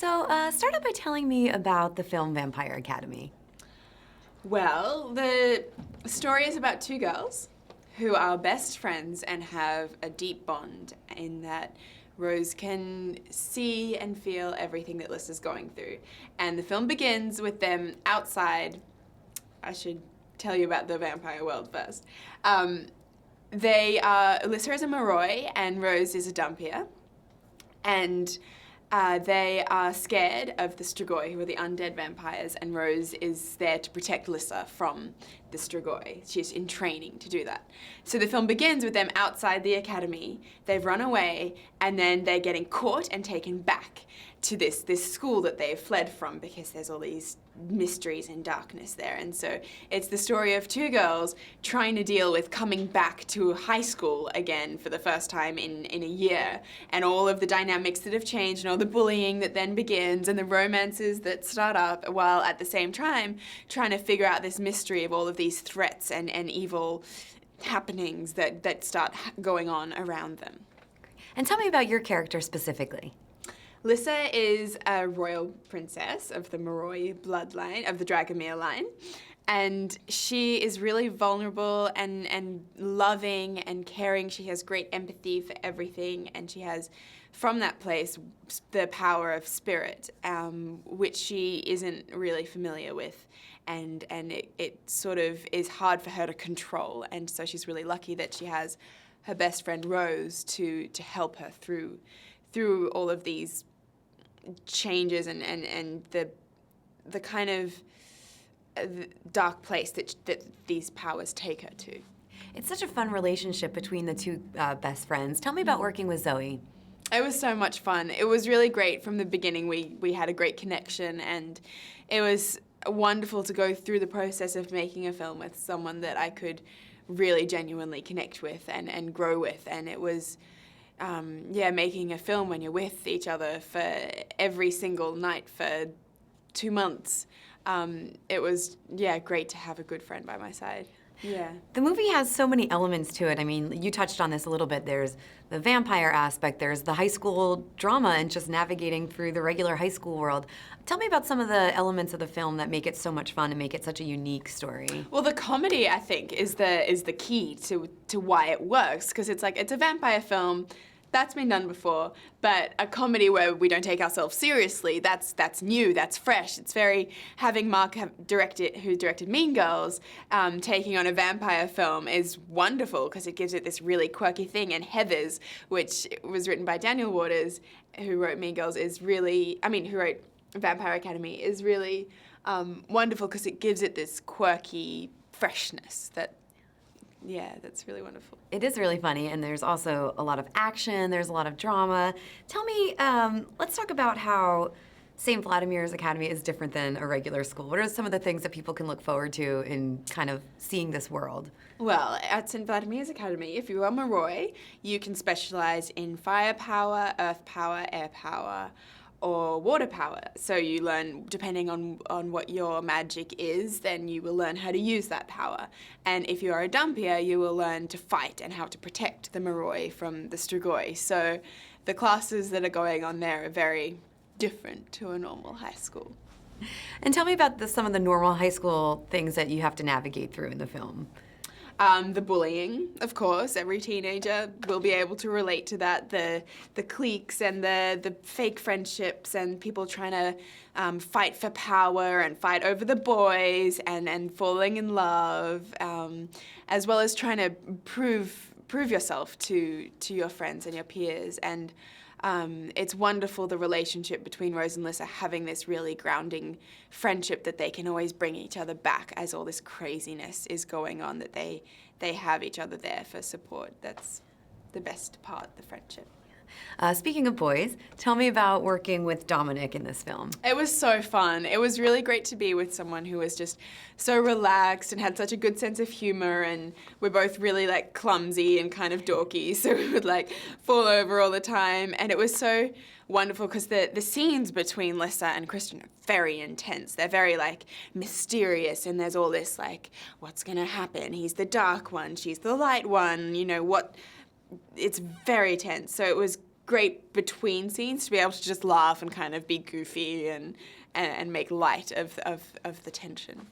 So, start out by telling me about the film Vampire Academy. Well, the story is about two girls who are best friends and have a deep bond in that Rose can see and feel everything that Lissa's going through. And the film begins with them outside. I should tell you about the vampire world first. Lissa is a Moroi and Rose is a Dhampir. And they are scared of the Strigoi, who are the undead vampires, and Rose is there to protect Lissa from the Strigoi. She's in training to do that. So the film begins with them outside the academy. They've run away, and then they're getting caught and taken back to this school that they've fled from because there's all these mysteries and darkness there. And so it's the story of two girls trying to deal with coming back to high school again for the first time in a year, and all of the dynamics that have changed and all the bullying that then begins and the romances that start up, while at the same time trying to figure out this mystery of all of these threats and evil happenings that start going on around them. And tell me about your character specifically. Lissa is a royal princess of the Moroi bloodline, of the Dragomir line, and she is really vulnerable and loving and caring. She has great empathy for everything, and she has, from that place, the power of spirit, which she isn't really familiar with, and it sort of is hard for her to control, and so she's really lucky that she has her best friend Rose to help her through all of these changes and the kind of dark place that these powers take her to. It's such a fun relationship between the two best friends. Tell me about working with Zoe. It was so much fun. It was really great from the beginning. We had a great connection, and it was wonderful to go through the process of making a film with someone that I could really genuinely connect with and grow with. And it was making a film when you're with each other for every single night for 2 months. It was, great to have a good friend by my side. Yeah. The movie has so many elements to it. I mean, you touched on this a little bit. There's the vampire aspect, there's the high school drama and just navigating through the regular high school world. Tell me about some of the elements of the film that make it so much fun and make it such a unique story. Well, the comedy, I think, is the key to why it works, because it's a vampire film. That's been done before, but a comedy where we don't take ourselves seriously, that's new, that's fresh. It's very, having Mark who directed Mean Girls, taking on a vampire film is wonderful because it gives it this really quirky thing. And Heathers, which was written by Daniel Waters, who wrote Mean Girls, who wrote Vampire Academy, is really wonderful because it gives it this quirky freshness that's really wonderful. It is really funny, and there's also a lot of action, there's a lot of drama. Tell me, let's talk about how St. Vladimir's Academy is different than a regular school. What are some of the things that people can look forward to in kind of seeing this world? Well, at St. Vladimir's Academy, if you are Moroi, you can specialize in fire power, earth power, air power, or water power. So you learn, depending on what your magic is, then you will learn how to use that power. And if you are a Dhampir, you will learn to fight and how to protect the Moroi from the Strigoi. So the classes that are going on there are very different to a normal high school. And tell me about some of the normal high school things that you have to navigate through in the film. The bullying, of course. Every teenager will be able to relate to that. The cliques and the fake friendships and people trying to fight for power and fight over the boys and falling in love, as well as trying to prove yourself to your friends and your peers. And it's wonderful, the relationship between Rose and Lissa, having this really grounding friendship that they can always bring each other back as all this craziness is going on, that they have each other there for support. That's the best part, the friendship. Speaking of boys, tell me about working with Dominic in this film. It was so fun. It was really great to be with someone who was just so relaxed and had such a good sense of humor, and we're both really clumsy and kind of dorky, so we would fall over all the time. And it was so wonderful because the scenes between Lissa and Christian are very intense. They're very mysterious, and there's all this what's gonna happen? He's the dark one, she's the light one, it's very tense. So it was great between scenes to be able to just laugh and kind of be goofy and make light of the tension.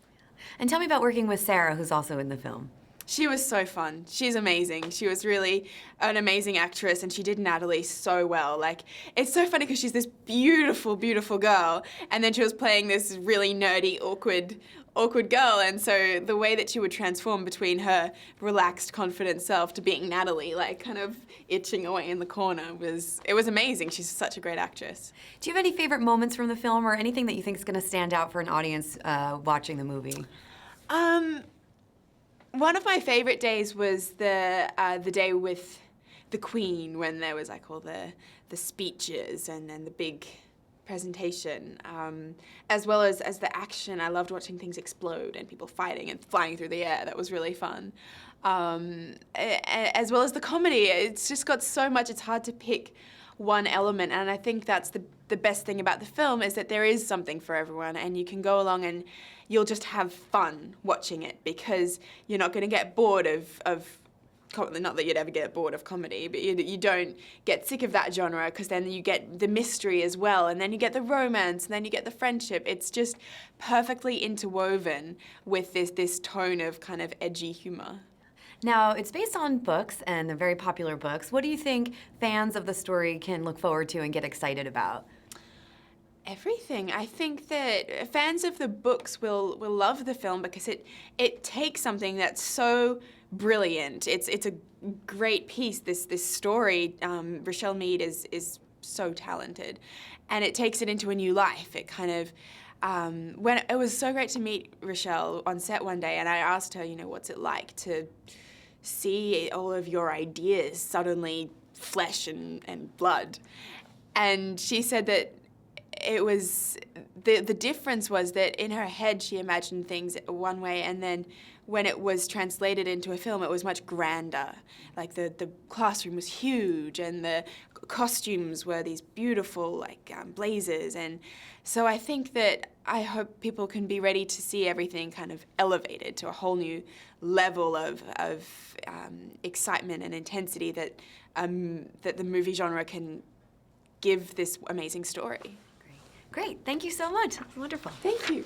And tell me about working with Sarah, who's also in the film. She was so fun. She's amazing. She was really an amazing actress, and she did Natalie so well. Like, it's so funny because she's this beautiful, beautiful girl, and then she was playing this really nerdy, awkward girl, and so the way that she would transform between her relaxed, confident self to being Natalie, like kind of itching away in the corner, it was amazing. She's such a great actress. Do you have any favorite moments from the film or anything that you think is going to stand out for an audience watching the movie? One of my favorite days was the day with the Queen, when there was like all the speeches and then the big presentation, as well as the action. I loved watching things explode and people fighting and flying through the air. That was really fun. As well as the comedy. It's just got so much, it's hard to pick one element, and I think that's the best thing about the film, is that there is something for everyone, and you can go along and you'll just have fun watching it, because you're not going to get bored of not that you'd ever get bored of comedy, but you don't get sick of that genre, because then you get the mystery as well, and then you get the romance, and then you get the friendship. It's just perfectly interwoven with this tone of kind of edgy humor. Now, it's based on books, and they're very popular books. What do you think fans of the story can look forward to and get excited about? Everything. I think that fans of the books will love the film, because it takes something that's so brilliant. It's a great piece. This story. Rochelle Mead is so talented, and it takes it into a new life. It kind of. When it was so great to meet Rochelle on set one day, and I asked her, what's it like to see all of your ideas suddenly flesh and blood, and she said that it was the difference was that in her head she imagined things one way, and then when it was translated into a film it was much grander. Like the classroom was huge, and the costumes were these beautiful blazers, and so I think that I hope people can be ready to see everything kind of elevated to a whole new level of excitement and intensity that the movie genre can give this amazing story. Great. Thank you so much. That's wonderful. Thank you.